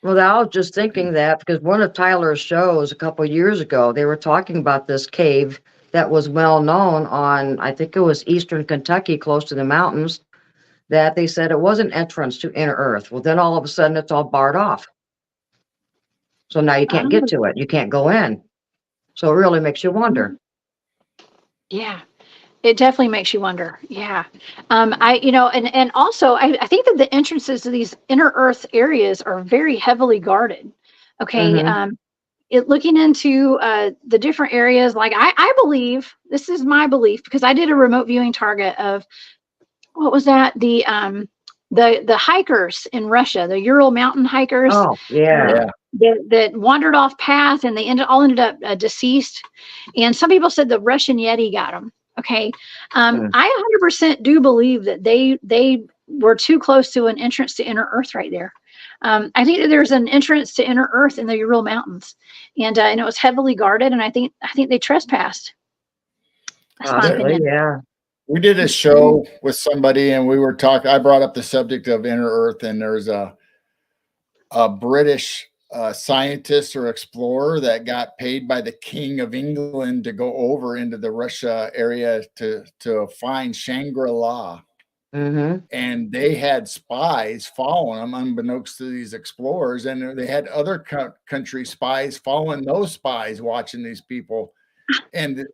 Well, I was just thinking that because one of Tyler's shows a couple of years ago, they were talking about this cave that was well known on, I think it was eastern Kentucky, close to the mountains, that they said it was an entrance to inner earth. Well, then all of a sudden it's all barred off. So now you can't get to it. You can't go in. So it really makes you wonder. Yeah. It definitely makes you wonder. Yeah. And also I think that the entrances to these inner earth areas are very heavily guarded. Okay. Looking into the different areas, like I believe, this is my belief, because I did a remote viewing target of, what was that? The hikers in Russia, the Ural mountain hikers. Oh, yeah. That wandered off path, and they ended up deceased. And some people said the Russian Yeti got them. Okay. I 100% do believe that they were too close to an entrance to inner earth right there. I think that there's an entrance to inner earth in the Ural Mountains, and it was heavily guarded, and I think they trespassed. That's my opinion. Yeah. We did a show with somebody, and we were talking. I brought up the subject of inner earth, and there's a British scientist or explorer that got paid by the King of England to go over into the Russia area to find Shangri-La. And they had spies following them, unbeknownst to these explorers, and they had other country spies following those spies, watching these people, and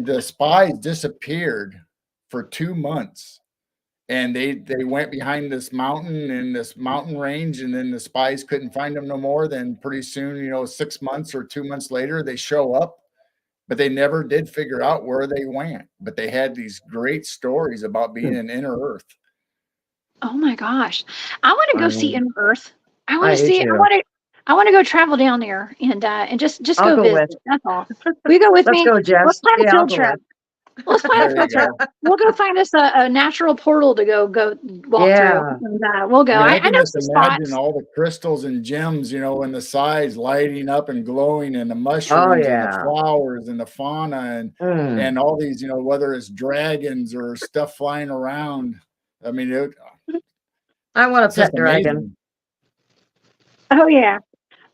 the spies disappeared for 2 months, and they went behind this mountain in this mountain range, and then the spies couldn't find them no more. Then pretty soon, 6 months or 2 months later, they show up. But they never did figure out where they went. But they had these great stories about being in inner earth. Oh my gosh. I want to go see inner earth. I want I to do see, too. I want to go travel down there and just I'll go go visit. with. That's all. Will you go with Let's me? go, Jess. Let's plan a Yeah, I'll field go trip. with. Let's plan a There you field trip. We'll go find us a natural portal to go walk Yeah. through. And we'll go. I I can know just some imagine spots. all the crystals and gems, in the sides lighting up and glowing, and the Oh, mushrooms and the yeah. flowers and the fauna and all these, whether it's dragons or stuff flying around. I mean, I want a it's just pet dragon. amazing. Oh yeah.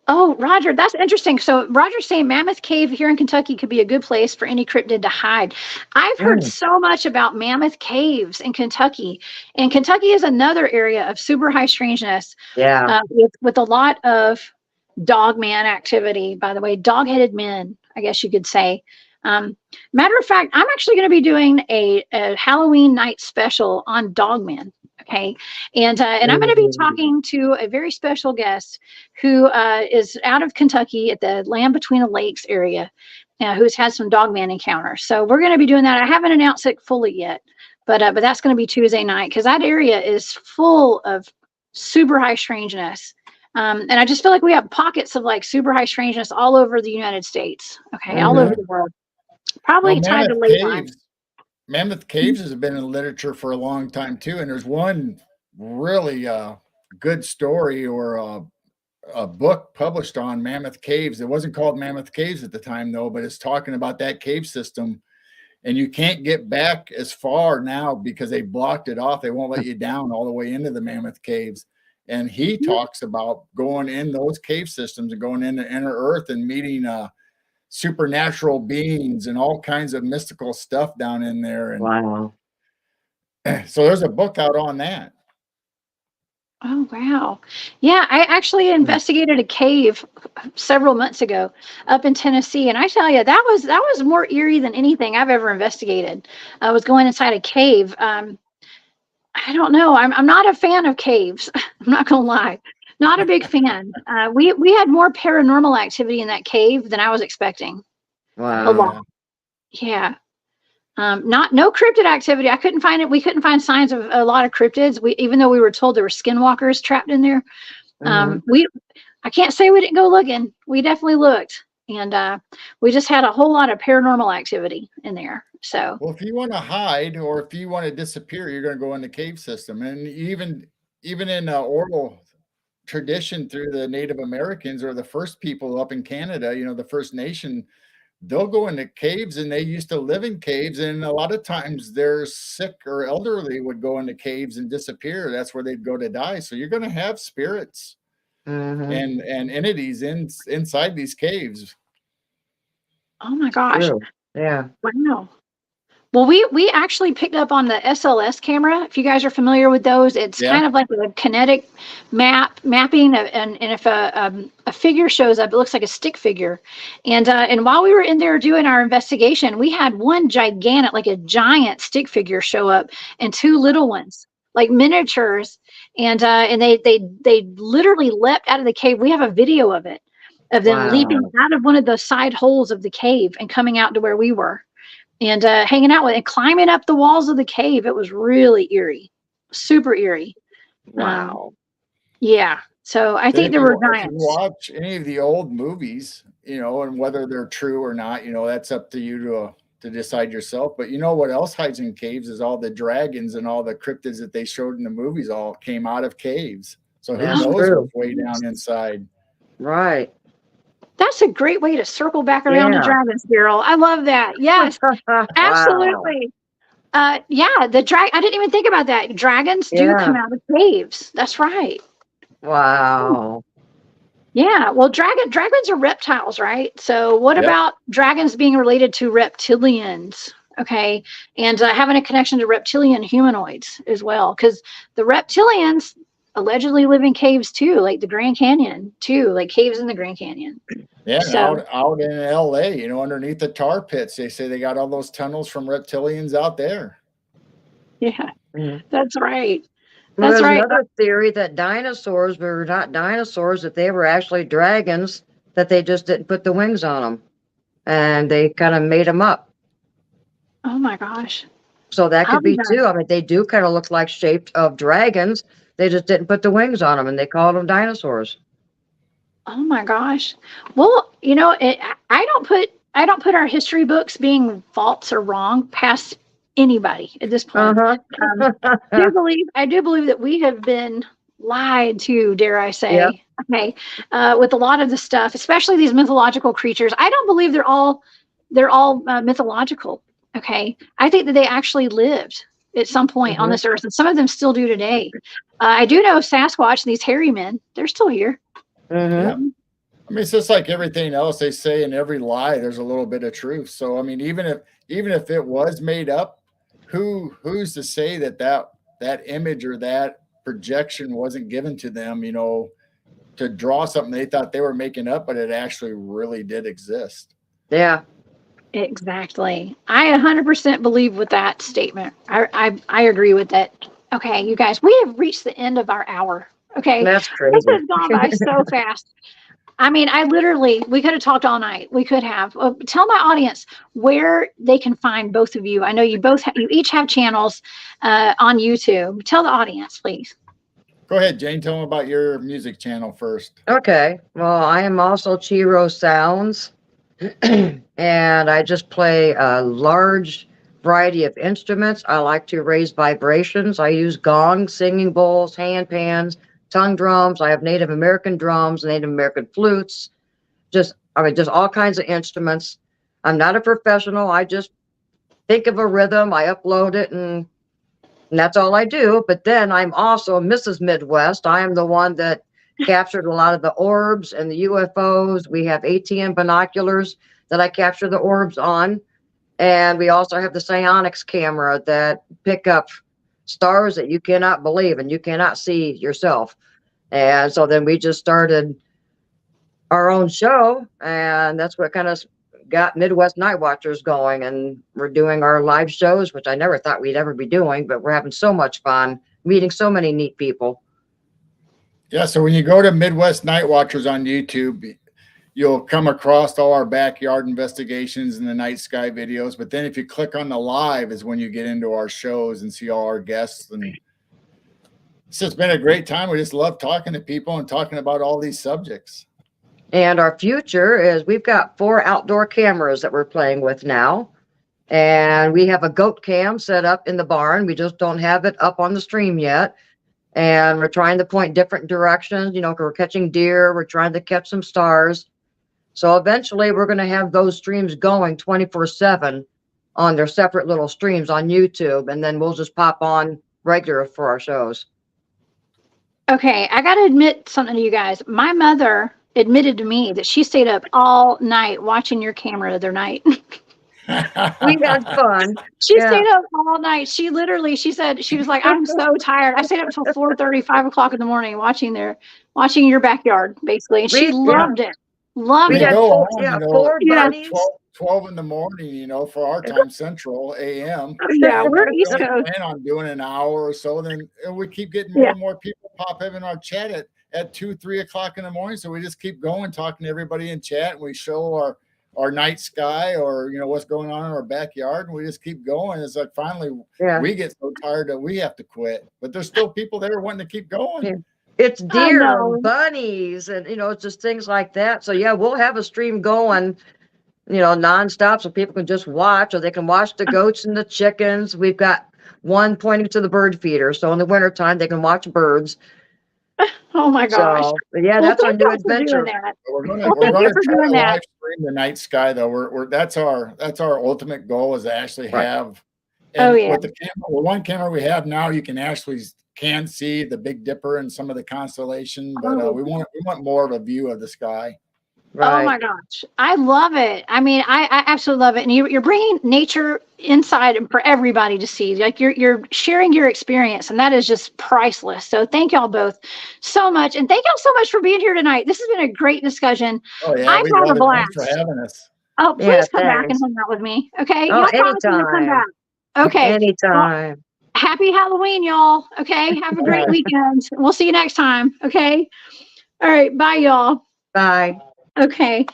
Oh, Roger, that's interesting. So Roger's saying Mammoth Cave here in Kentucky could be a good place for any cryptid to hide. I've heard so much about Mammoth Caves in Kentucky, and Kentucky is another area of super high strangeness. Yeah. With a lot of dogman activity, by the way, dog-headed men, I guess you could say. Matter of fact, I'm actually going to be doing a Halloween night special on dogmen. Okay. And I'm going to be talking to a very special guest who is out of Kentucky at the Land Between the Lakes area, who's had some dogman encounters. So we're going to be doing that. I haven't announced it fully yet, but that's going to be Tuesday night, because that area is full of super high strangeness. And I just feel like we have pockets of like super high strangeness all over the United States. Okay. All over the world. Probably tied to ley lines. Mammoth caves has been in literature for a long time too, and there's one really good story or a book published on Mammoth Caves. It wasn't called Mammoth Caves at the time though, but it's talking about that cave system, and you can't get back as far now because they blocked it off. They won't let you down all the way into the Mammoth Caves. And he talks about going in those cave systems and going into inner earth and meeting supernatural beings and all kinds of mystical stuff down in there. And wow. So there's a book out on that. Oh, wow. Yeah, I actually investigated a cave several months ago up in Tennessee. And I tell you, that was more eerie than anything I've ever investigated. I was going inside a cave. I don't know. I'm not a fan of caves. I'm not going to lie. Not a big fan. We had more paranormal activity in that cave than I was expecting. Wow. A lot. Yeah. No cryptid activity. I couldn't find it. We couldn't find signs of a lot of cryptids. Even though we were told there were skinwalkers trapped in there. I can't say we didn't go looking. We definitely looked, and we just had a whole lot of paranormal activity in there. So, well, if you want to hide or if you want to disappear, you're going to go in the cave system. And even in oral tradition through the Native Americans or the first people up in Canada, the First Nation, they'll go into caves, and they used to live in caves. And a lot of times their sick or elderly would go into caves and disappear. That's where they'd go to die. So you're going to have spirits and entities inside these caves. Oh my gosh. True. Yeah. Wow. Well, we actually picked up on the SLS camera. If you guys are familiar with those, it's kind of like a kinetic mapping, and if a figure shows up, it looks like a stick figure. And while we were in there doing our investigation, we had one gigantic, like a giant stick figure show up, and two little ones, like miniatures, and they literally leapt out of the cave. We have a video of it, of them leaping out of one of the side holes of the cave and coming out to where we were. And hanging out with and climbing up the walls of the cave. It was really eerie, super eerie. Wow. Yeah. So I think there were giants. If you watch any of the old movies, and whether they're true or not, that's up to you to decide yourself. But what else hides in caves is all the dragons and all the cryptids that they showed in the movies all came out of caves. So who knows what's way down inside. Right. That's a great way to circle back around to dragons, Geryl. I love that. Yes, absolutely. I didn't even think about that. Dragons do come out of caves. That's right. Wow. Yeah. Well, dragons are reptiles, right? So what about dragons being related to reptilians? Okay. And having a connection to reptilian humanoids as well. Because the reptilians allegedly live in caves too, like the Grand Canyon too, like caves in the Grand Canyon. Yeah, so, out in LA, underneath the tar pits, they say they got all those tunnels from reptilians out there. Yeah, that's right. That's right. Another theory that dinosaurs were not dinosaurs, that they were actually dragons, that they just didn't put the wings on them, and they kind of made them up. Oh my gosh. So that could be too. I mean, they do kind of look like shaped of dragons. They just didn't put the wings on them, and they called them dinosaurs. Oh my gosh. Well, I don't put our history books being false or wrong past anybody at this point. I do believe that we have been lied to, dare I say, okay, with a lot of the stuff, especially these mythological creatures. I don't believe they're all mythological. Okay. I think that they actually lived at some point on this earth, and some of them still do today. I do know Sasquatch and these hairy men, they're still here. Yeah. I mean, it's just like everything else they say. In every lie, there's a little bit of truth. So, I mean, even if it was made up, who's to say that image or that projection wasn't given to them, to draw something they thought they were making up, but it actually really did exist. Yeah. Exactly. I 100% believe with that statement. I agree with that Okay, you guys, we have reached the end of our hour. Okay. That's This crazy. has gone by so fast. I mean, we could have talked all night. We could have. Tell my audience where they can find both of you. I know you both, you each have channels on YouTube. Tell the audience, please. Go ahead, Jane. Tell them about your music channel first. Okay. Well, I am also Chiro Sounds, and I just play a large variety of instruments. I like to raise vibrations. I use gongs, singing bowls, hand pans, tongue drums. I have Native American drums, Native American flutes, just all kinds of instruments. I'm not a professional. I just think of a rhythm, I upload it, and that's all I do. But then I'm also Mrs. Midwest. I am the one that captured a lot of the orbs and the UFOs. We have ATM binoculars that I capture the orbs on. And we also have the psionics camera that pick up stars that you cannot believe and you cannot see yourself. And so then we just started our own show, and that's what kind of got Midwest Night Watchers going. And we're doing our live shows, which I never thought we'd ever be doing, but we're having so much fun, meeting so many neat people. Yeah, so when you go to Midwest Night Watchers on YouTube, you'll come across all our backyard investigations and the night sky videos. But then if you click on the live is when you get into our shows and see all our guests. And it's just been a great time. We just love talking to people and talking about all these subjects. And our future is we've got 4 outdoor cameras that we're playing with now. And we have a goat cam set up in the barn. We just don't have it up on the stream yet. And we're trying to point different directions. You know, we're catching deer. We're trying to catch some stars. So eventually we're going to have those streams going 24/7 on their separate little streams on YouTube. And then we'll just pop on regular for our shows. Okay, I got to admit something to you guys. My mother admitted to me that she stayed up all night watching your camera the other night. We had fun. She stayed up all night. She said, she was like, I'm so tired. I stayed up until 4:30, 5 o'clock in the morning watching your backyard, basically. And she loved it. Loved We it. had go four, on, 4 buddies. 12 in the morning, for our time central AM. Yeah, we're East We Coast. plan on doing an hour or so. Then we keep getting more and more people pop up in our chat at 2, 3 o'clock in the morning. So we just keep going, talking to everybody in chat, and we show our night sky or what's going on in our backyard, and we just keep going. It's like finally we get so tired that we have to quit, but there's still people there wanting to keep going. Yeah. It's deer and bunnies and it's just things like that. So yeah, we'll have a stream going nonstop so people can just watch, or they can watch the goats and the chickens. We've got one pointing to the bird feeder, so in the wintertime they can watch birds. Oh my gosh. So, yeah, that's our new adventure. We're going to try to live stream the night sky though. That's our ultimate goal, is to actually have. With the one camera we have now, you can see the Big Dipper and some of the constellation, but we want more of a view of the sky. Right. Oh my gosh, I love it. I mean, I absolutely love it, and you're bringing nature inside for everybody to see. Like you're sharing your experience, and that is just priceless. So thank y'all both so much, and thank y'all so much for being here tonight. This has been a great discussion. Oh yeah, I've had a blast. Thanks for having us. Oh, please come back and hang out with me. Okay, oh, y'all come back. Okay, anytime. Well, happy Halloween, y'all. Okay, have a great weekend. We'll see you next time. Okay, all right, bye, y'all. Bye. Okay.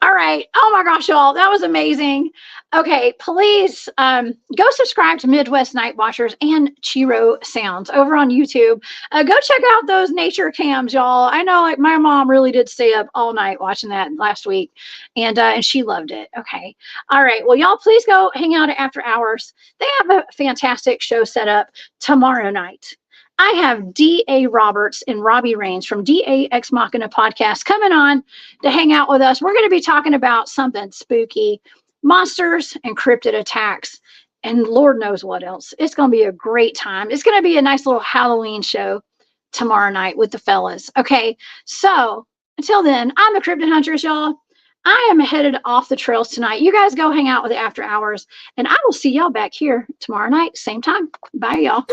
All right. Oh my gosh, y'all. That was amazing. Okay. Please go subscribe to Midwest Night Watchers and Chiro Sounds over on YouTube. Go check out those nature cams, y'all. I know like my mom really did stay up all night watching that last week, and she loved it. Okay. All right. Well, y'all please go hang out at After Hours. They have a fantastic show set up tomorrow night. I have D.A. Roberts and Robbie Rains from D.A. Ex Machina podcast coming on to hang out with us. We're going to be talking about something spooky, monsters and cryptid attacks, and Lord knows what else. It's going to be a great time. It's going to be a nice little Halloween show tomorrow night with the fellas. Okay, so until then, I'm the Cryptid Huntress, y'all. I am headed off the trails tonight. You guys go hang out with the After Hours, and I will see y'all back here tomorrow night, same time. Bye, y'all.